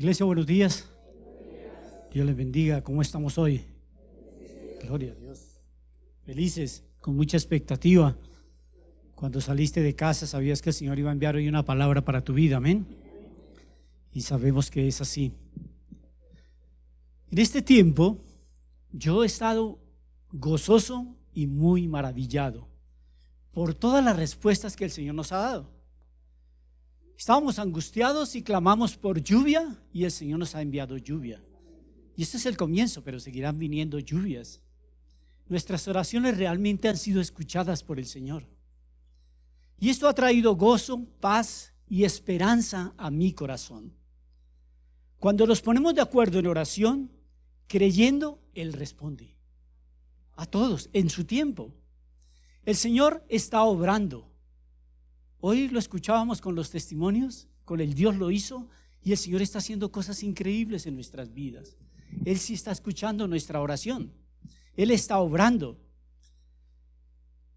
Iglesia, buenos días. Dios les bendiga. ¿Cómo estamos hoy? Gloria a Dios. Felices, con mucha expectativa. Cuando saliste de casa sabías que el Señor iba a enviar hoy una palabra para tu vida, amén. Y sabemos que es así. En este tiempo yo he estado gozoso y muy maravillado por todas las respuestas que el Señor nos ha dado. Estábamos angustiados y clamamos por lluvia y el Señor nos ha enviado lluvia. Y este es el comienzo, pero seguirán viniendo lluvias. Nuestras oraciones realmente han sido escuchadas por el Señor. Y esto ha traído gozo, paz y esperanza a mi corazón. Cuando nos ponemos de acuerdo en oración, creyendo, Él responde. A todos, en su tiempo. El Señor está obrando. Hoy lo escuchábamos con los testimonios, con el Dios lo hizo, y el Señor está haciendo cosas increíbles en nuestras vidas. Él sí está escuchando nuestra oración. Él está obrando.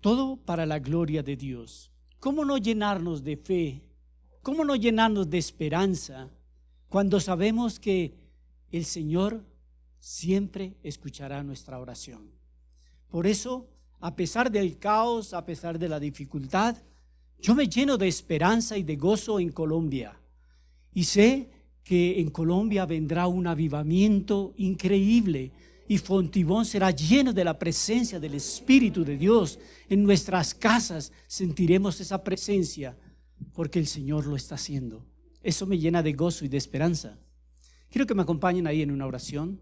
Todo para la gloria de Dios. ¿Cómo no llenarnos de fe? ¿Cómo no llenarnos de esperanza cuando sabemos que el Señor siempre escuchará nuestra oración? Por eso, a pesar del caos, a pesar de la dificultad, yo me lleno de esperanza y de gozo en Colombia. Y sé que en Colombia vendrá un avivamiento increíble y Fontibón será lleno de la presencia del Espíritu de Dios. En nuestras casas sentiremos esa presencia porque el Señor lo está haciendo. Eso me llena de gozo y de esperanza. Quiero que me acompañen ahí en una oración.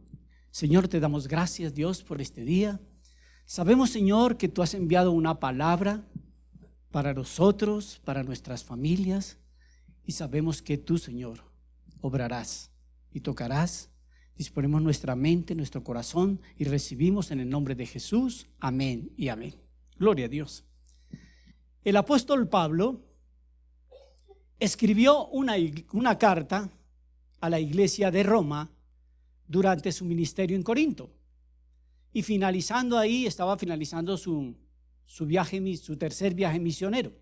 Señor, te damos gracias, Dios, por este día. Sabemos, Señor, que tú has enviado una palabra para nosotros, para nuestras familias, y sabemos que tú, Señor, obrarás y tocarás. Disponemos nuestra mente, nuestro corazón y recibimos en el nombre de Jesús. Amén y amén. Gloria a Dios. El apóstol Pablo escribió una carta a la iglesia de Roma durante su ministerio en Corinto. Y finalizando ahí, estaba finalizando su viaje, su tercer viaje misionero.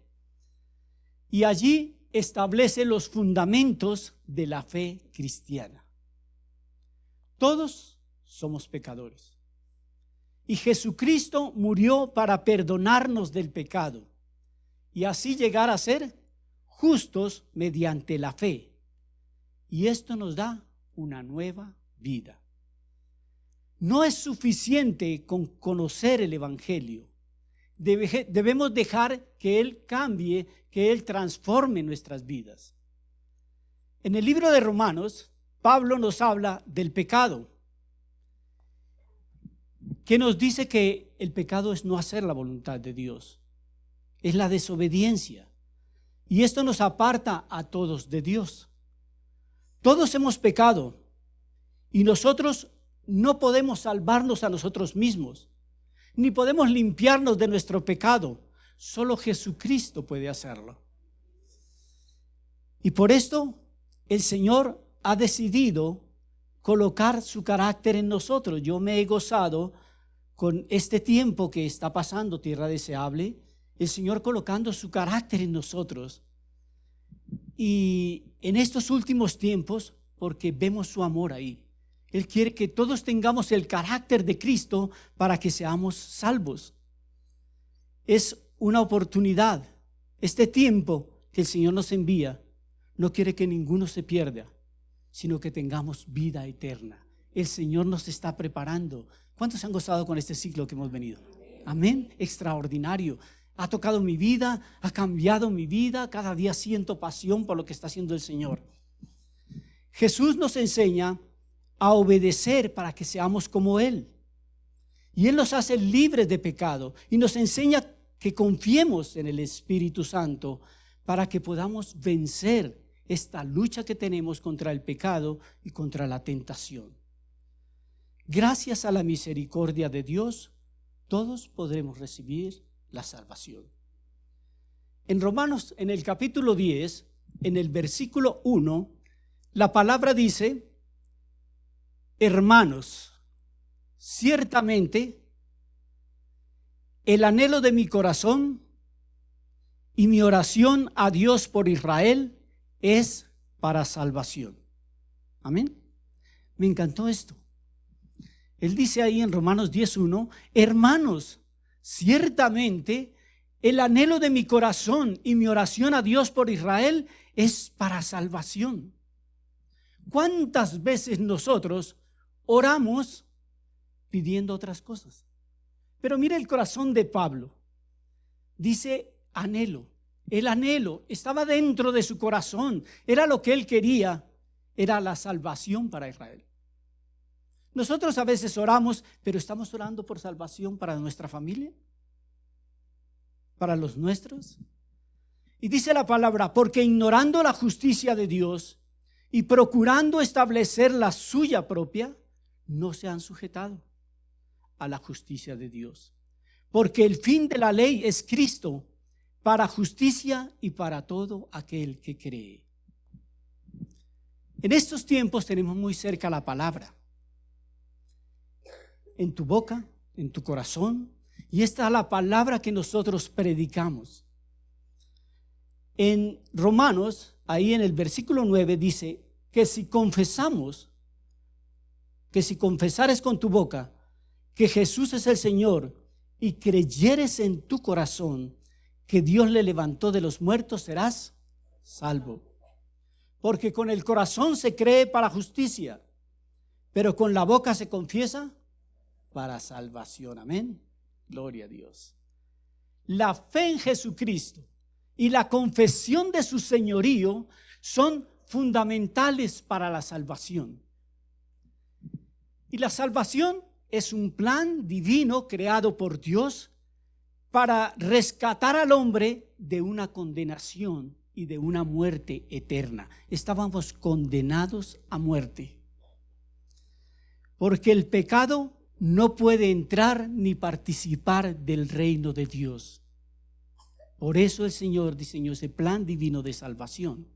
Y allí establece los fundamentos de la fe cristiana. Todos somos pecadores. Y Jesucristo murió para perdonarnos del pecado y así llegar a ser justos mediante la fe. Y esto nos da una nueva vida. No es suficiente con conocer el Evangelio. Debemos dejar que Él cambie, que Él transforme nuestras vidas. En el libro de Romanos, Pablo nos habla del pecado, que nos dice que el pecado es no hacer la voluntad de Dios, es la desobediencia, y esto nos aparta a todos de Dios. Todos hemos pecado y nosotros no podemos salvarnos a nosotros mismos, ni podemos limpiarnos de nuestro pecado. Solo Jesucristo puede hacerlo. Y por esto el Señor ha decidido colocar su carácter en nosotros. Yo me he gozado con este tiempo que está pasando, Tierra Deseable, el Señor colocando su carácter en nosotros. Y en estos últimos tiempos, porque vemos su amor ahí, Él quiere que todos tengamos el carácter de Cristo para que seamos salvos. Es una oportunidad. Este tiempo que el Señor nos envía no quiere que ninguno se pierda, sino que tengamos vida eterna. El Señor nos está preparando. ¿Cuántos se han gozado con este ciclo que hemos venido? Amén. Extraordinario. Ha tocado mi vida, ha cambiado mi vida. Cada día siento pasión por lo que está haciendo el Señor. Jesús nos enseña a obedecer para que seamos como Él. Y Él nos hace libres de pecado y nos enseña que confiemos en el Espíritu Santo para que podamos vencer esta lucha que tenemos contra el pecado y contra la tentación. Gracias a la misericordia de Dios, todos podremos recibir la salvación. En Romanos, en el capítulo 10, en el versículo 1, la palabra dice: hermanos, ciertamente el anhelo de mi corazón y mi oración a Dios por Israel es para salvación. Amén. Me encantó esto. Él dice ahí en Romanos 10:1, hermanos, ciertamente el anhelo de mi corazón y mi oración a Dios por Israel es para salvación. ¿Cuántas veces nosotros oramos pidiendo otras cosas? Pero mire el corazón de Pablo. Dice anhelo. El anhelo estaba dentro de su corazón. Era lo que él quería. Era la salvación para Israel. Nosotros a veces oramos, pero estamos orando por salvación para nuestra familia, para los nuestros. Y dice la palabra, porque ignorando la justicia de Dios y procurando establecer la suya propia, no se han sujetado a la justicia de Dios. Porque el fin de la ley es Cristo, para justicia y para todo aquel que cree. En estos tiempos tenemos muy cerca la palabra. En tu boca, en tu corazón. Y esta es la palabra que nosotros predicamos. En Romanos, ahí en el versículo 9 dice que si confesares con tu boca que Jesús es el Señor y creyeres en tu corazón que Dios le levantó de los muertos, serás salvo. Porque con el corazón se cree para justicia, pero con la boca se confiesa para salvación. Amén. Gloria a Dios. La fe en Jesucristo y la confesión de su señorío son fundamentales para la salvación. Y la salvación es un plan divino creado por Dios para rescatar al hombre de una condenación y de una muerte eterna. Estábamos condenados a muerte, porque el pecado no puede entrar ni participar del reino de Dios. Por eso el Señor diseñó ese plan divino de salvación.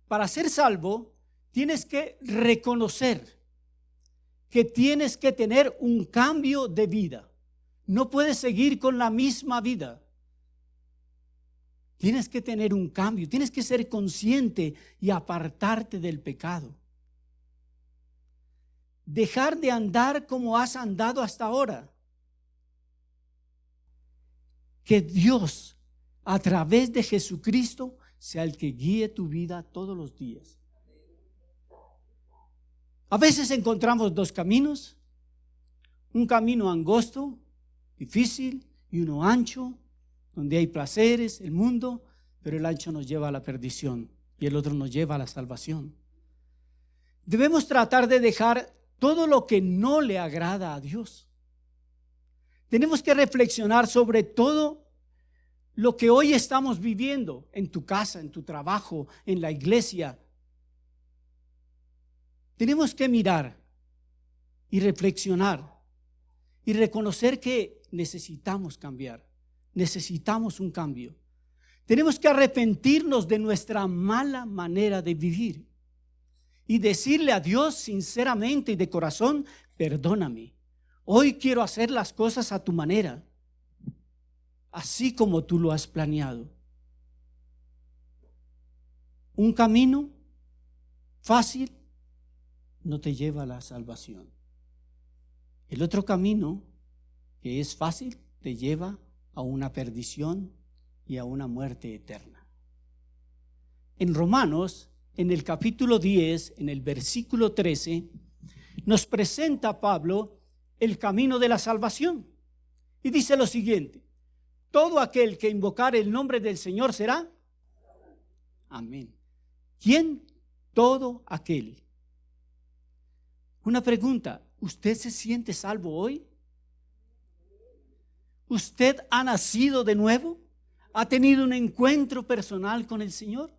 Para ser salvo, tienes que reconocer que tienes que tener un cambio de vida. No puedes seguir con la misma vida. Tienes que tener un cambio, tienes que ser consciente y apartarte del pecado. Dejar de andar como has andado hasta ahora. Que Dios, a través de Jesucristo, sea el que guíe tu vida todos los días. A veces encontramos dos caminos, un camino angosto, difícil, y uno ancho, donde hay placeres, el mundo, pero el ancho nos lleva a la perdición y el otro nos lleva a la salvación. Debemos tratar de dejar todo lo que no le agrada a Dios. Tenemos que reflexionar sobre todo lo que hoy estamos viviendo en tu casa, en tu trabajo, en la iglesia. Tenemos que mirar y reflexionar y reconocer que necesitamos cambiar, necesitamos un cambio. Tenemos que arrepentirnos de nuestra mala manera de vivir y decirle a Dios sinceramente y de corazón, perdóname, hoy quiero hacer las cosas a tu manera, así como tú lo has planeado. Un camino fácil no te lleva a la salvación. El otro camino, que es fácil, te lleva a una perdición y a una muerte eterna. En Romanos, en el capítulo 10, en el versículo 13, nos presenta Pablo el camino de la salvación. Y dice lo siguiente: todo aquel que invocare el nombre del Señor será. Amén. ¿Quién? Todo aquel. Una pregunta: ¿usted se siente salvo hoy? ¿Usted ha nacido de nuevo? ¿Ha tenido un encuentro personal con el Señor?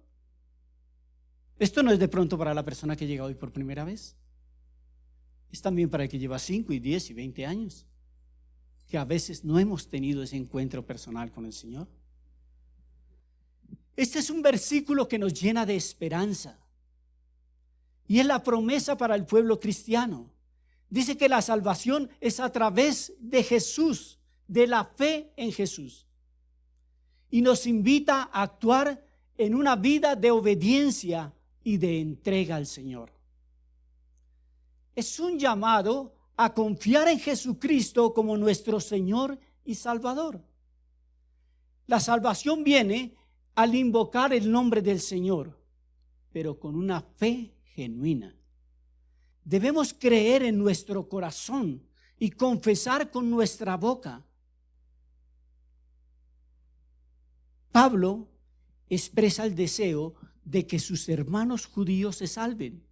Esto no es de pronto para la persona que llega hoy por primera vez. Es también para el que lleva 5 y 10 y 20 años, que a veces no hemos tenido ese encuentro personal con el Señor. Este es un versículo que nos llena de esperanza. Y es la promesa para el pueblo cristiano. Dice que la salvación es a través de Jesús, de la fe en Jesús. Y nos invita a actuar en una vida de obediencia y de entrega al Señor. es un llamado a confiar en Jesucristo como nuestro Señor y Salvador. La salvación viene al invocar el nombre del Señor, pero con una fe genuina. Debemos creer en nuestro corazón y confesar con nuestra boca. Pablo expresa el deseo de que sus hermanos judíos se salven.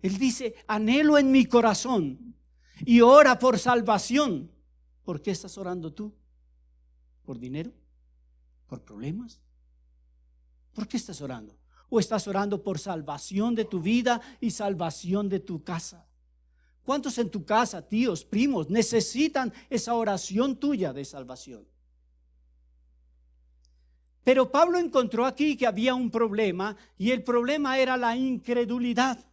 Él dice: anhelo en mi corazón y ora por salvación. ¿Por qué estás orando tú? ¿Por dinero? ¿Por problemas? ¿Por qué estás orando? ¿O estás orando por salvación de tu vida y salvación de tu casa? ¿Cuántos en tu casa, tíos, primos, necesitan esa oración tuya de salvación? Pero Pablo encontró aquí que había un problema, y el problema era la incredulidad.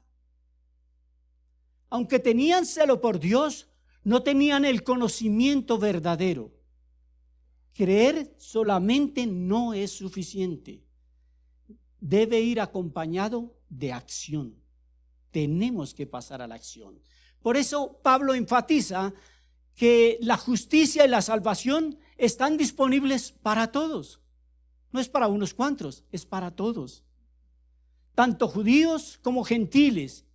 Aunque tenían celo por Dios, no tenían el conocimiento verdadero. Creer solamente no es suficiente. Debe ir acompañado de acción. Tenemos que pasar a la acción. Por eso Pablo enfatiza que la justicia y la salvación están disponibles para todos. No es para unos cuantos, es para todos. Tanto judíos como gentiles,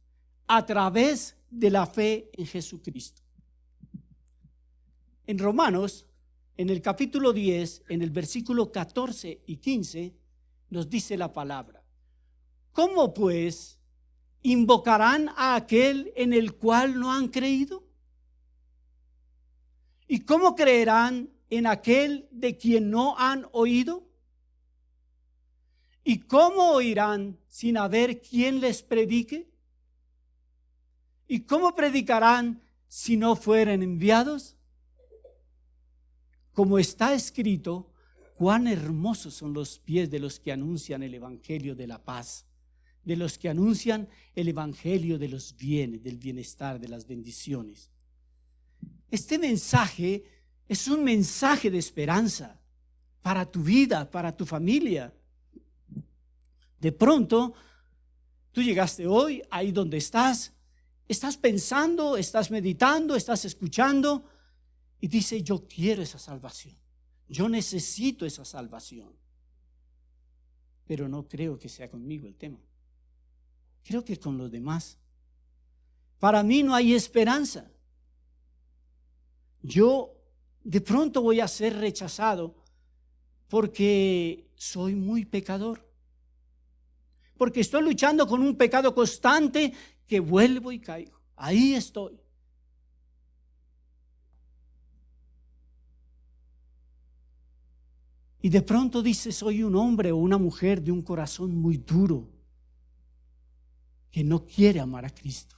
a través de la fe en Jesucristo. En Romanos, en el capítulo 10, en el versículo 14 y 15, nos dice la palabra: ¿cómo pues invocarán a aquel en el cual no han creído? ¿Y cómo creerán en aquel de quien no han oído? ¿Y cómo oirán sin haber quien les predique? ¿Y cómo predicarán si no fueren enviados? Como está escrito: cuán hermosos son los pies de los que anuncian el evangelio de la paz, de los que anuncian el evangelio de los bienes, del bienestar, de las bendiciones. Este mensaje es un mensaje de esperanza para tu vida, para tu familia. De pronto, tú llegaste hoy, ahí donde estás pensando, estás meditando, estás escuchando, y dice: yo quiero esa salvación, yo necesito esa salvación. Pero no creo que sea conmigo el tema. Creo que con los demás. Para mí no hay esperanza. Yo de pronto voy a ser rechazado porque soy muy pecador. Porque estoy luchando con un pecado constante que vuelvo y caigo. Ahí estoy. Y de pronto dice: soy un hombre o una mujer de un corazón muy duro, que no quiere amar a Cristo.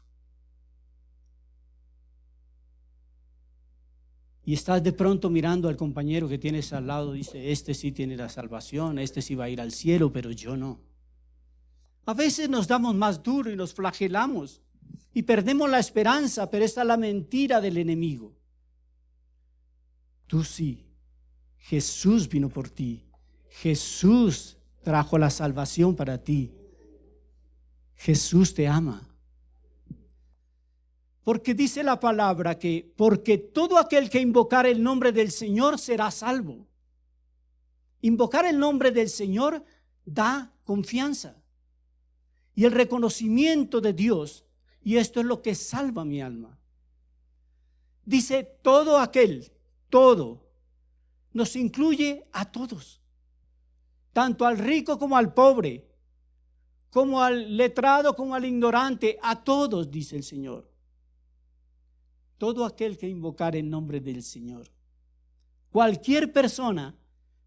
Y estás de pronto mirando al compañero que tienes al lado, dice: este sí tiene la salvación, este sí va a ir al cielo, pero yo no. A veces nos damos más duro y nos flagelamos y perdemos la esperanza, pero esta es la mentira del enemigo. Tú sí, Jesús vino por ti, Jesús trajo la salvación para ti, Jesús te ama. Porque dice la palabra que porque todo aquel que invocar el nombre del Señor será salvo. Invocar el nombre del Señor da confianza y el reconocimiento de Dios, y esto es lo que salva mi alma. Dice todo aquel, todo, nos incluye a todos, tanto al rico como al pobre, como al letrado como al ignorante, a todos, dice el Señor. Todo aquel que invocar el nombre del Señor. Cualquier persona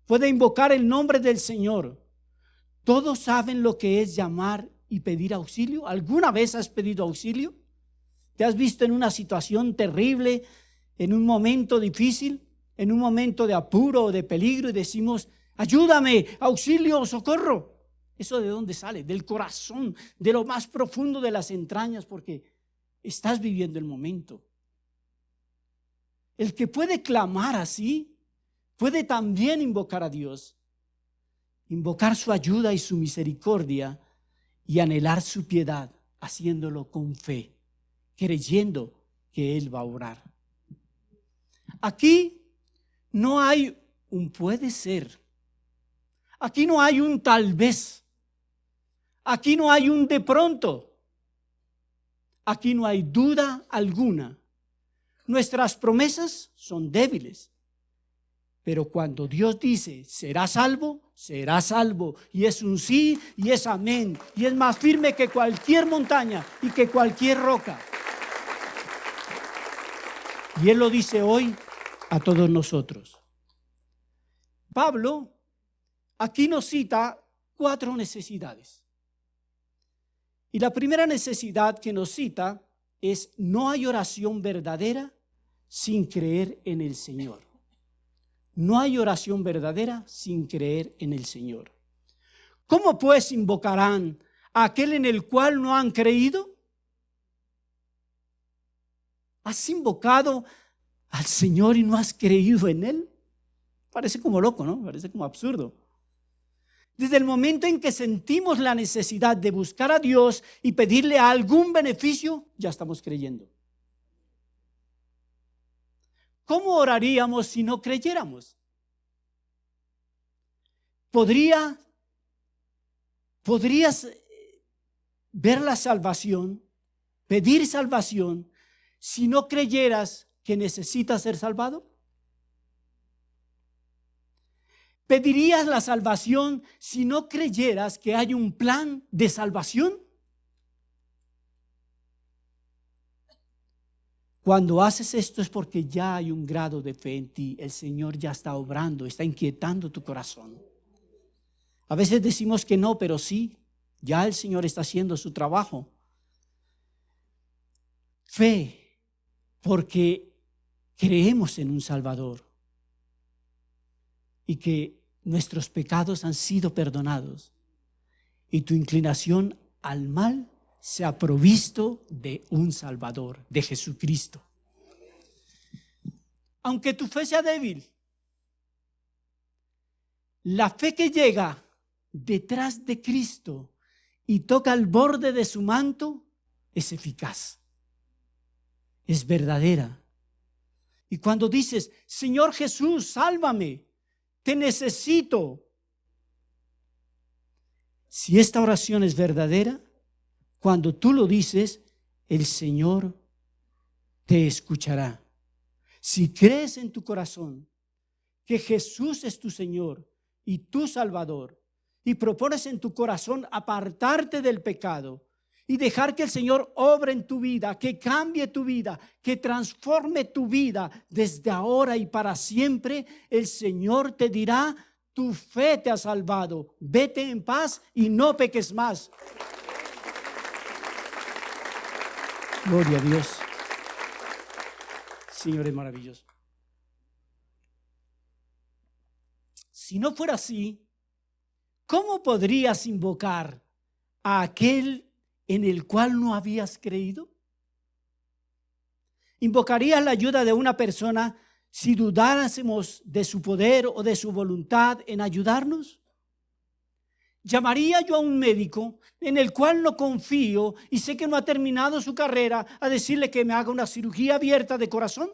puede invocar el nombre del Señor. Todos saben lo que es llamar y pedir auxilio. ¿Alguna vez has pedido auxilio? ¿Te has visto en una situación terrible, en un momento difícil, en un momento de apuro o de peligro, y decimos: ayúdame, auxilio, socorro? ¿Eso de dónde sale? Del corazón, de lo más profundo de las entrañas, porque estás viviendo el momento. El que puede clamar así, puede también invocar a Dios, invocar su ayuda y su misericordia y anhelar su piedad, haciéndolo con fe, creyendo que Él va a obrar. Aquí no hay un puede ser. Aquí no hay un tal vez. Aquí no hay un de pronto. Aquí no hay duda alguna. Nuestras promesas son débiles. Pero cuando Dios dice, serás salvo, serás salvo. Y es un sí y es amén. Y es más firme que cualquier montaña y que cualquier roca. Y Él lo dice hoy a todos nosotros. Pablo aquí nos cita 4 necesidades. Y la primera necesidad que nos cita es: no hay oración verdadera sin creer en el Señor. No hay oración verdadera sin creer en el Señor. ¿Cómo pues invocarán a aquel en el cual no han creído? ¿Has invocado al Señor y no has creído en Él? Parece como loco, ¿no? Parece como absurdo. Desde el momento en que sentimos la necesidad de buscar a Dios y pedirle algún beneficio, ya estamos creyendo. ¿Cómo oraríamos si no creyéramos? ¿Podrías ver la salvación, pedir salvación, si no creyeras que necesitas ser salvado? ¿Pedirías la salvación si no creyeras que hay un plan de salvación? Cuando haces esto es porque ya hay un grado de fe en ti. El Señor ya está obrando, está inquietando tu corazón. A veces decimos que no, pero sí, ya el Señor está haciendo su trabajo. Fe, porque creemos en un Salvador y que nuestros pecados han sido perdonados y tu inclinación al mal se ha provisto de un Salvador, de Jesucristo. Aunque tu fe sea débil, la fe que llega detrás de Cristo y toca el borde de su manto es eficaz, es verdadera. Y cuando dices, Señor Jesús, sálvame, te necesito. Si esta oración es verdadera, cuando tú lo dices, el Señor te escuchará. Si crees en tu corazón que Jesús es tu Señor y tu Salvador, y propones en tu corazón apartarte del pecado y dejar que el Señor obre en tu vida, que cambie tu vida, que transforme tu vida desde ahora y para siempre, el Señor te dirá, tu fe te ha salvado, vete en paz y no peques más. Gloria a Dios. Señor es maravilloso. Si no fuera así, ¿cómo podrías invocar a aquel en el cual no habías creído? ¿Invocarías la ayuda de una persona si dudáramos de su poder o de su voluntad en ayudarnos? ¿Llamaría yo a un médico en el cual no confío y sé que no ha terminado su carrera a decirle que me haga una cirugía abierta de corazón?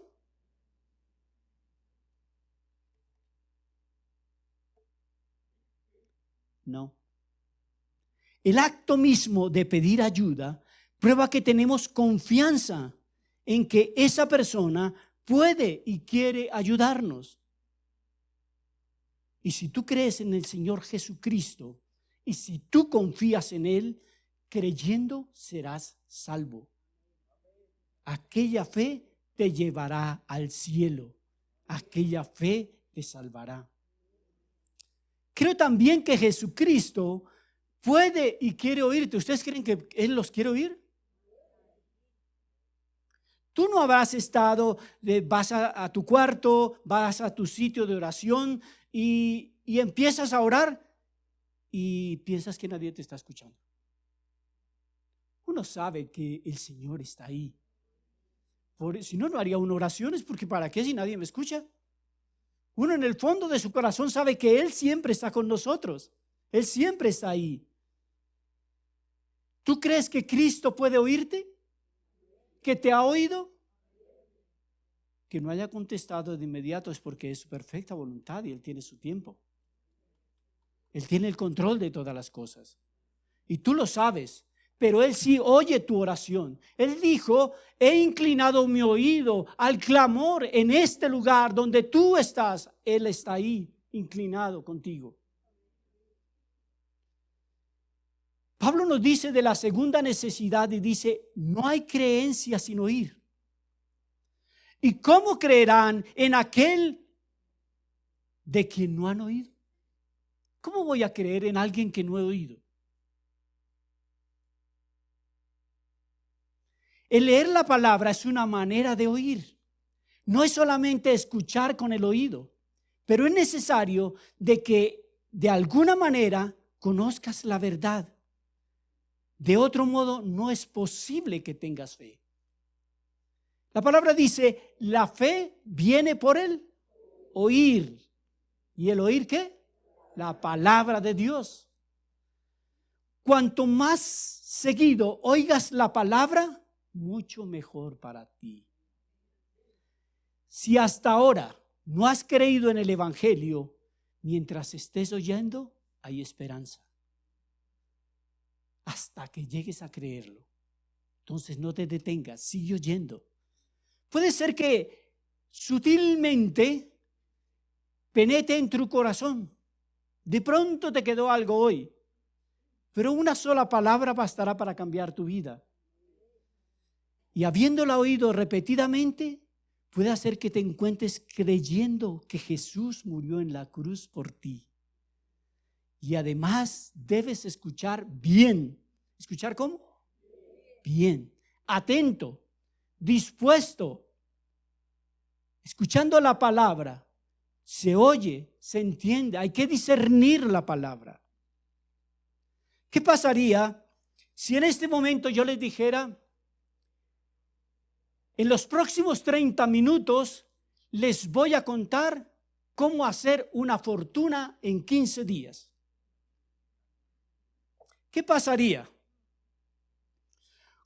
No. El acto mismo de pedir ayuda prueba que tenemos confianza en que esa persona puede y quiere ayudarnos. Y si tú crees en el Señor Jesucristo y si tú confías en Él, creyendo serás salvo. Aquella fe te llevará al cielo. Aquella fe te salvará. Creo también que Jesucristo puede y quiere oírte. ¿Ustedes creen que Él los quiere oír? Tú no habrás estado, vas a tu cuarto, vas a tu sitio de oración y empiezas a orar y piensas que nadie te está escuchando. Uno sabe que el Señor está ahí. Si no, no haría una oración, porque ¿para qué si nadie me escucha? Uno en el fondo de su corazón sabe que Él siempre está con nosotros. Él siempre está ahí. ¿Tú crees que Cristo puede oírte? que te ha oído. Que no haya contestado de inmediato es porque es su perfecta voluntad y Él tiene su tiempo. Él tiene el control de todas las cosas. Y tú lo sabes, pero Él sí oye tu oración. Él dijo, he inclinado mi oído al clamor en este lugar donde tú estás. Él está ahí, inclinado contigo. Pablo nos dice de la segunda necesidad y dice, no hay creencia sin oír. ¿Y cómo creerán en aquel de quien no han oído? ¿Cómo voy a creer en alguien que no he oído? El leer la palabra es una manera de oír. No es solamente escuchar con el oído, pero es necesario de que de alguna manera conozcas la verdad. De otro modo, no es posible que tengas fe. La palabra dice, la fe viene por el oír. ¿Y el oír qué? La palabra de Dios. Cuanto más seguido oigas la palabra, mucho mejor para ti. Si hasta ahora no has creído en el Evangelio, mientras estés oyendo, hay esperanza. Hasta que llegues a creerlo. Entonces no te detengas, sigue oyendo. Puede ser que sutilmente penetre en tu corazón. De pronto te quedó algo hoy, pero una sola palabra bastará para cambiar tu vida. Y habiéndola oído repetidamente, puede hacer que te encuentres creyendo que Jesús murió en la cruz por ti. Y además debes escuchar bien. ¿Escuchar cómo? Bien. Atento, dispuesto. Escuchando la palabra. Se oye, se entiende. Hay que discernir la palabra. ¿Qué pasaría si en este momento yo les dijera, en los próximos 30 minutos les voy a contar cómo hacer una fortuna en 15 días? ¿Qué pasaría?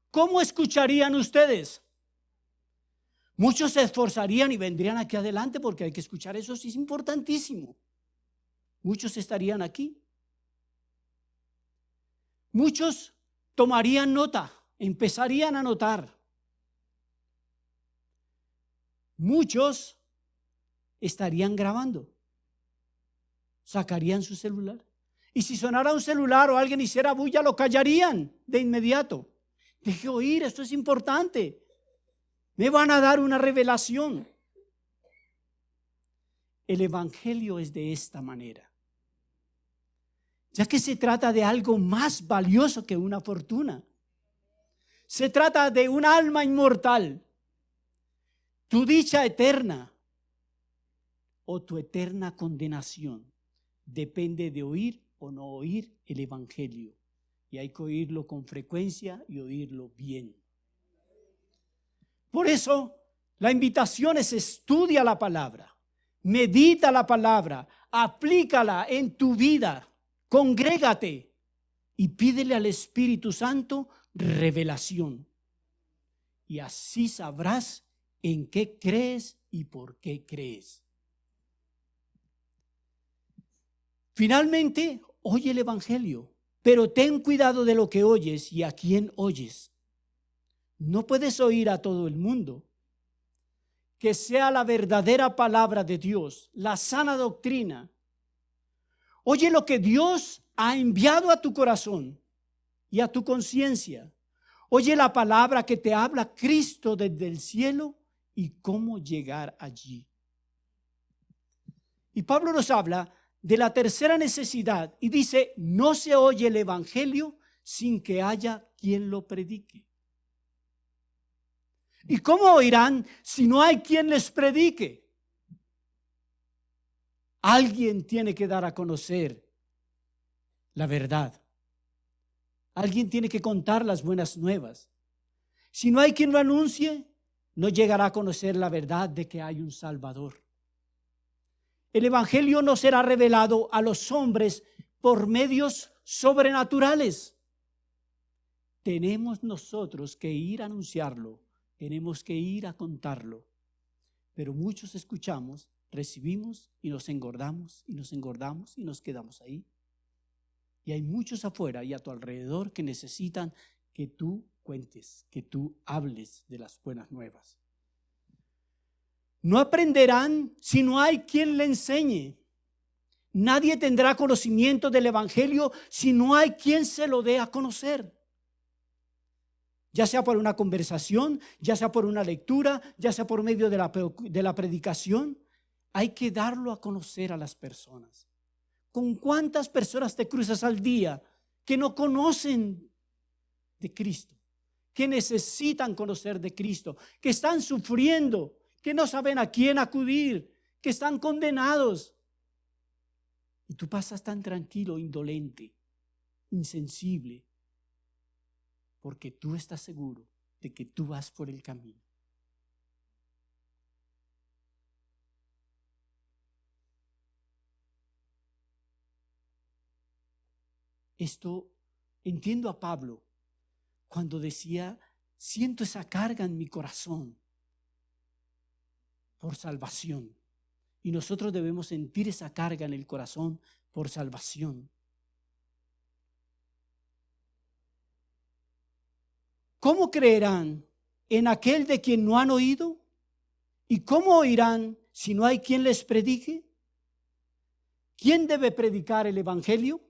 ¿Cómo escucharían ustedes? Muchos se esforzarían y vendrían aquí adelante porque hay que escuchar eso, sí es importantísimo. Muchos estarían aquí. Muchos tomarían nota, empezarían a notar. Muchos estarían grabando, sacarían su celular. Y si sonara un celular o alguien hiciera bulla, lo callarían de inmediato. Deje oír, esto es importante. Me van a dar una revelación. El Evangelio es de esta manera. Ya que se trata de algo más valioso que una fortuna. Se trata de un alma inmortal. Tu dicha eterna o tu eterna condenación depende de oír o no oír el Evangelio. Y hay que oírlo con frecuencia y oírlo bien. Por eso, la invitación es estudia la palabra, medita la palabra, aplícala en tu vida, congrégate y pídele al Espíritu Santo revelación. Y así sabrás en qué crees y por qué crees. Finalmente, oye el Evangelio, pero ten cuidado de lo que oyes y a quién oyes. No puedes oír a todo el mundo. Que sea la verdadera palabra de Dios, la sana doctrina. Oye lo que Dios ha enviado a tu corazón y a tu conciencia. Oye la palabra que te habla Cristo desde el cielo y cómo llegar allí. Y Pablo nos habla de la tercera necesidad y dice, no se oye el Evangelio sin que haya quien lo predique. ¿Y cómo oirán si no hay quien les predique? Alguien tiene que dar a conocer la verdad. Alguien tiene que contar las buenas nuevas. Si no hay quien lo anuncie, no llegará a conocer la verdad de que hay un Salvador. El Evangelio no será revelado a los hombres por medios sobrenaturales. Tenemos nosotros que ir a anunciarlo Tenemos que ir a contarlo. Pero muchos escuchamos, recibimos y nos engordamos y nos engordamos y nos quedamos ahí. Y hay muchos afuera y a tu alrededor que necesitan que tú cuentes, que tú hables de las buenas nuevas. No aprenderán si no hay quien le enseñe. Nadie tendrá conocimiento del Evangelio si no hay quien se lo dé a conocer. Ya sea por una conversación, ya sea por una lectura, ya sea por medio de la predicación, hay que darlo a conocer a las personas. ¿Con cuántas personas te cruzas al día que no conocen de Cristo? Que necesitan conocer de Cristo, que están sufriendo, que no saben a quién acudir, que están condenados. Y tú pasas tan tranquilo, indolente, insensible, porque tú estás seguro de que tú vas por el camino. Esto entiendo a Pablo cuando decía, siento esa carga en mi corazón por salvación. Y nosotros debemos sentir esa carga en el corazón por salvación. ¿Cómo creerán en aquel de quien no han oído? ¿Y cómo oirán si no hay quien les predique? ¿Quién debe predicar el Evangelio?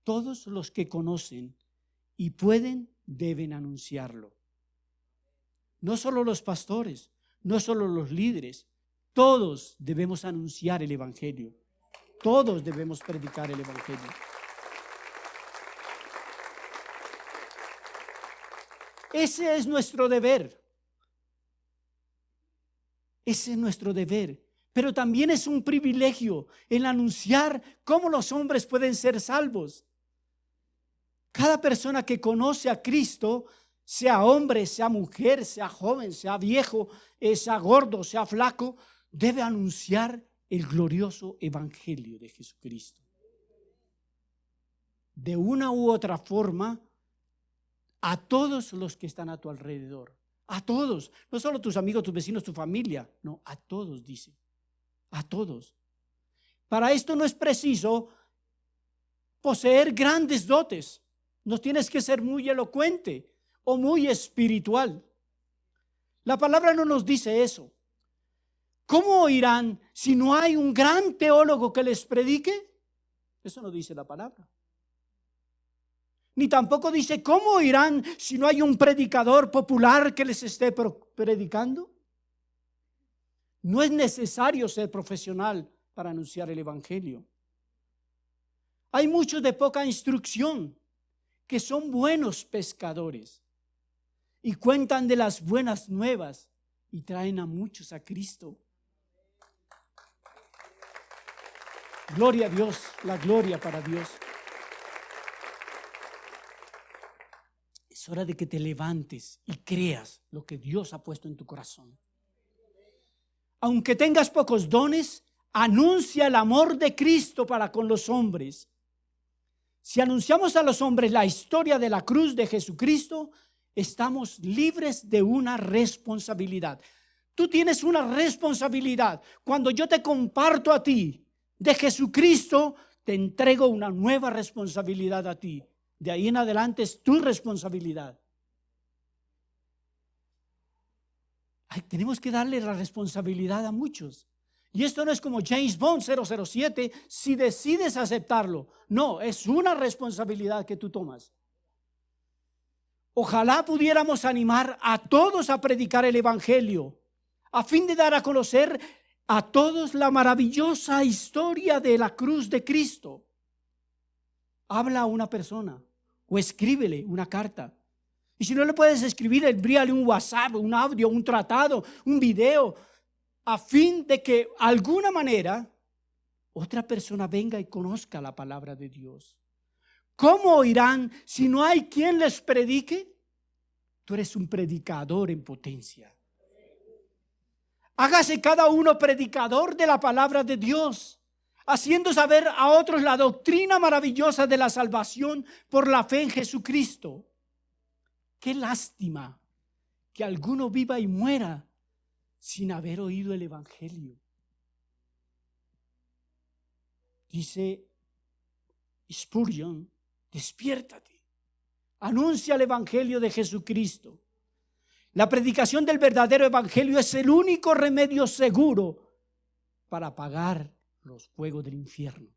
Todos los que conocen y pueden deben anunciarlo. No solo los pastores, no solo los líderes, todos debemos anunciar el Evangelio. Todos debemos predicar el Evangelio. Ese es nuestro deber. Ese es nuestro deber. Pero también es un privilegio el anunciar cómo los hombres pueden ser salvos. Cada persona que conoce a Cristo, sea hombre, sea mujer, sea joven, sea viejo, sea gordo, sea flaco, debe anunciar el glorioso evangelio de Jesucristo. De una u otra forma, a todos los que están a tu alrededor, a todos, no solo tus amigos, tus vecinos, tu familia, no, a todos dice, a todos. Para esto no es preciso poseer grandes dotes, no tienes que ser muy elocuente o muy espiritual. La palabra no nos dice eso. ¿Cómo oirán si no hay un gran teólogo que les predique? Eso no dice la palabra. Ni tampoco dice cómo oirán si no hay un predicador popular que les esté predicando. No es necesario ser profesional para anunciar el evangelio. Hay muchos de poca instrucción que son buenos pescadores y cuentan de las buenas nuevas y traen a muchos a Cristo. Gloria a Dios, la gloria para Dios. Es hora de que te levantes y creas lo que Dios ha puesto en tu corazón. Aunque tengas pocos dones, anuncia el amor de Cristo para con los hombres. Si anunciamos a los hombres la historia de la cruz de Jesucristo, estamos libres de una responsabilidad. Tú tienes una responsabilidad. Cuando yo te comparto a ti de Jesucristo, te entrego una nueva responsabilidad a ti. De ahí en adelante es tu responsabilidad. Tenemos que darle la responsabilidad a muchos. Y esto no es como James Bond 007, si decides aceptarlo. No, es una responsabilidad que tú tomas. Ojalá pudiéramos animar a todos a predicar el evangelio, a fin de dar a conocer a todos la maravillosa historia de la cruz de Cristo. Habla a una persona o escríbele una carta. Y si no le puedes escribir, envíale un WhatsApp, un audio, un tratado, un video, a fin de que de alguna manera otra persona venga y conozca la palabra de Dios. ¿Cómo oirán si no hay quien les predique? Tú eres un predicador en potencia. Hágase cada uno predicador de la palabra de Dios, haciendo saber a otros la doctrina maravillosa de la salvación por la fe en Jesucristo. Qué lástima que alguno viva y muera sin haber oído el evangelio. Dice Spurgeon, despiértate, anuncia el evangelio de Jesucristo. La predicación del verdadero evangelio es el único remedio seguro para apagar los fuegos del infierno.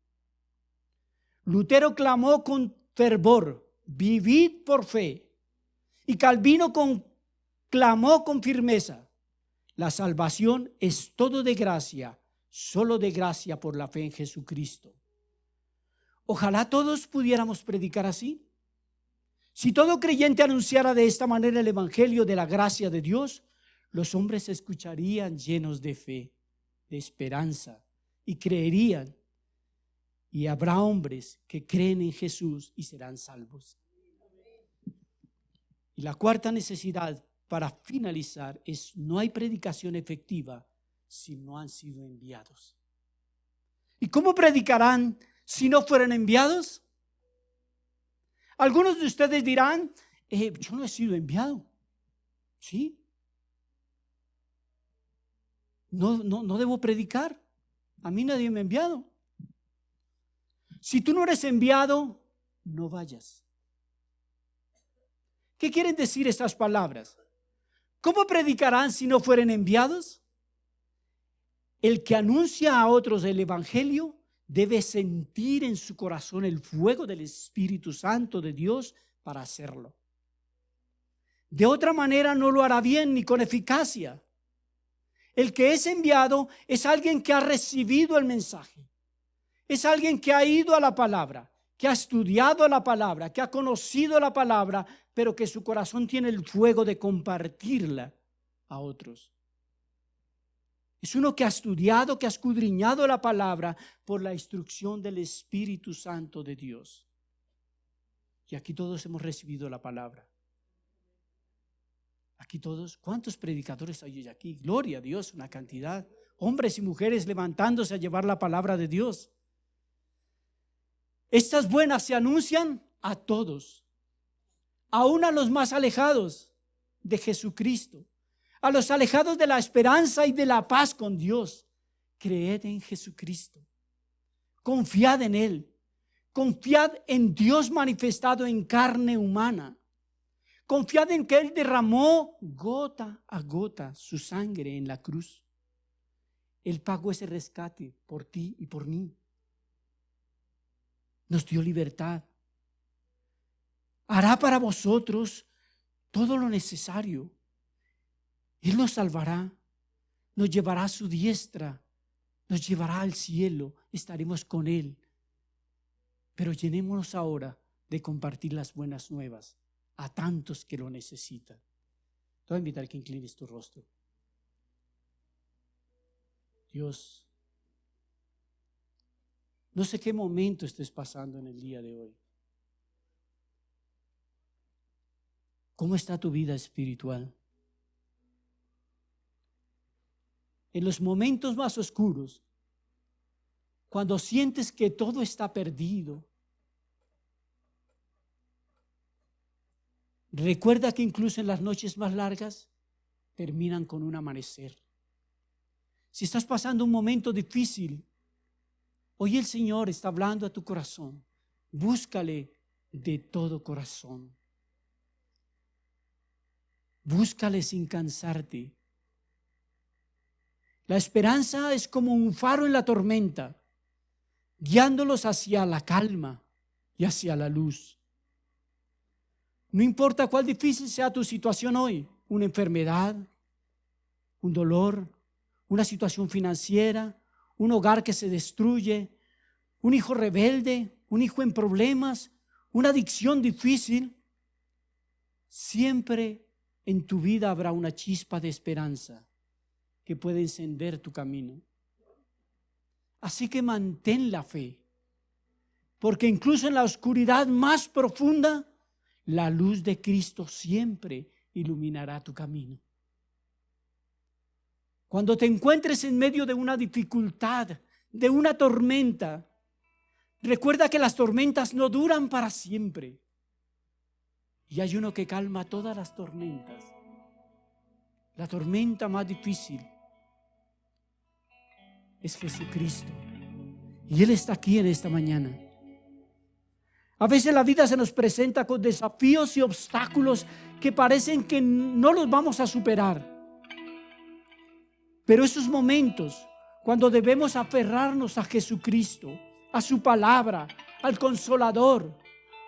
Lutero clamó con fervor, vivid por fe. Y Calvino clamó con firmeza, la salvación es todo de gracia, solo de gracia por la fe en Jesucristo. Ojalá todos pudiéramos predicar así. Si todo creyente anunciara de esta manera el evangelio de la gracia de Dios, los hombres escucharían llenos de fe, de esperanza, y creerían. Y habrá hombres que creen en Jesús y serán salvos. Y la cuarta necesidad, para finalizar, es: no hay predicación efectiva si no han sido enviados. ¿Y cómo predicarán si no fueran enviados? Algunos de ustedes dirán: yo no he sido enviado. ¿Sí? No debo predicar. A mí nadie me ha enviado. Si tú no eres enviado, no vayas. ¿Qué quieren decir estas palabras? ¿Cómo predicarán si no fueren enviados? El que anuncia a otros el evangelio debe sentir en su corazón el fuego del Espíritu Santo de Dios para hacerlo. De otra manera no lo hará bien ni con eficacia. El que es enviado es alguien que ha recibido el mensaje. Es alguien que ha ido a la palabra, que ha estudiado la palabra, que ha conocido la palabra, pero que su corazón tiene el fuego de compartirla a otros. Es uno que ha estudiado, que ha escudriñado la palabra por la instrucción del Espíritu Santo de Dios. Y aquí todos hemos recibido la palabra. Aquí todos, ¿cuántos predicadores hay aquí? Gloria a Dios, una cantidad. Hombres y mujeres levantándose a llevar la palabra de Dios. Estas buenas se anuncian a todos, aún a los más alejados de Jesucristo, a los alejados de la esperanza y de la paz con Dios. Creed en Jesucristo, confiad en Él, confiad en Dios manifestado en carne humana, confiad en que Él derramó gota a gota su sangre en la cruz. Él pagó ese rescate por ti y por mí. Nos dio libertad. Hará para vosotros todo lo necesario. Él nos salvará, nos llevará a su diestra, nos llevará al cielo, estaremos con Él. Pero llenémonos ahora de compartir las buenas nuevas a tantos que lo necesitan. Te voy a invitar a que inclines tu rostro. Dios, no sé qué momento estés pasando en el día de hoy. ¿Cómo está tu vida espiritual? En los momentos más oscuros, cuando sientes que todo está perdido, recuerda que incluso en las noches más largas terminan con un amanecer. Si estás pasando un momento difícil, hoy el Señor está hablando a tu corazón. Búscale de todo corazón. Búscale sin cansarte. La esperanza es como un faro en la tormenta, guiándolos hacia la calma y hacia la luz. No importa cuál difícil sea tu situación hoy, una enfermedad, un dolor, una situación financiera, un hogar que se destruye, un hijo rebelde, un hijo en problemas, una adicción difícil, siempre en tu vida habrá una chispa de esperanza que puede encender tu camino. Así que mantén la fe, porque incluso en la oscuridad más profunda, la luz de Cristo siempre iluminará tu camino. Cuando te encuentres en medio de una dificultad, de una tormenta, recuerda que las tormentas no duran para siempre. Y hay uno que calma todas las tormentas. La tormenta más difícil es Jesucristo. Y Él está aquí en esta mañana. A veces la vida se nos presenta con desafíos y obstáculos que parecen que no los vamos a superar. Pero esos momentos cuando debemos aferrarnos a Jesucristo, a su palabra, al Consolador,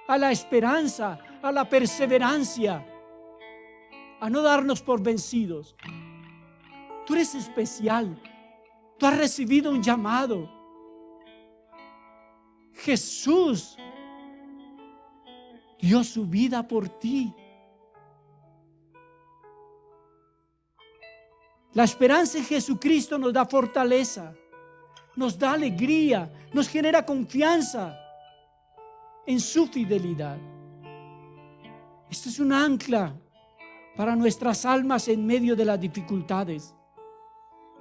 a la esperanza, a la perseverancia, a no darnos por vencidos. Tú eres especial. Tú has recibido un llamado. Jesús dio su vida por ti. La esperanza en Jesucristo nos da fortaleza, nos da alegría, nos genera confianza en su fidelidad. Esto es un ancla para nuestras almas en medio de las dificultades.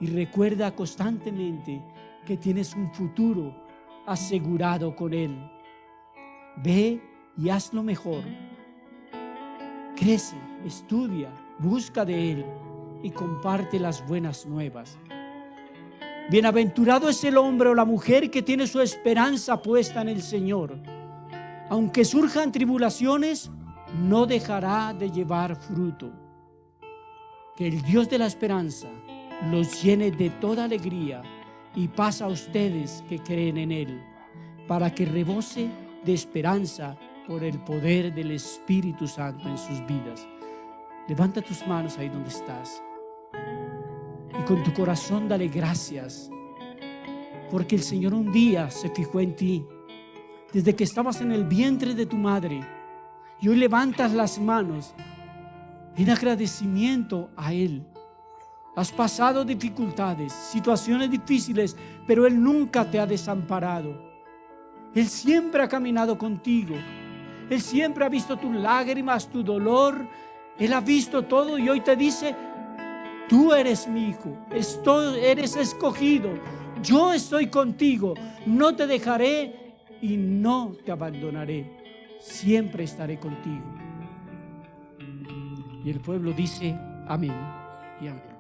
Y recuerda constantemente que tienes un futuro asegurado con Él. Ve y haz lo mejor. Crece, estudia, busca de Él y comparte las buenas nuevas. Bienaventurado es el hombre o la mujer que tiene su esperanza puesta en el Señor. Aunque surjan tribulaciones, no dejará de llevar fruto. Que el Dios de la esperanza los llene de toda alegría y paz a ustedes que creen en Él, para que rebose de esperanza por el poder del Espíritu Santo en sus vidas. Levanta tus manos ahí donde estás y con tu corazón dale gracias, porque el Señor un día se fijó en ti desde que estabas en el vientre de tu madre, y hoy levantas las manos en agradecimiento a Él. Has pasado dificultades, situaciones difíciles, pero Él nunca te ha desamparado. Él siempre ha caminado contigo. Él siempre ha visto tus lágrimas, tu dolor. Él ha visto todo y hoy te dice: tú eres mi hijo, eres escogido. Yo estoy contigo, no te dejaré y no te abandonaré. Siempre estaré contigo. Y el pueblo dice amén y amén.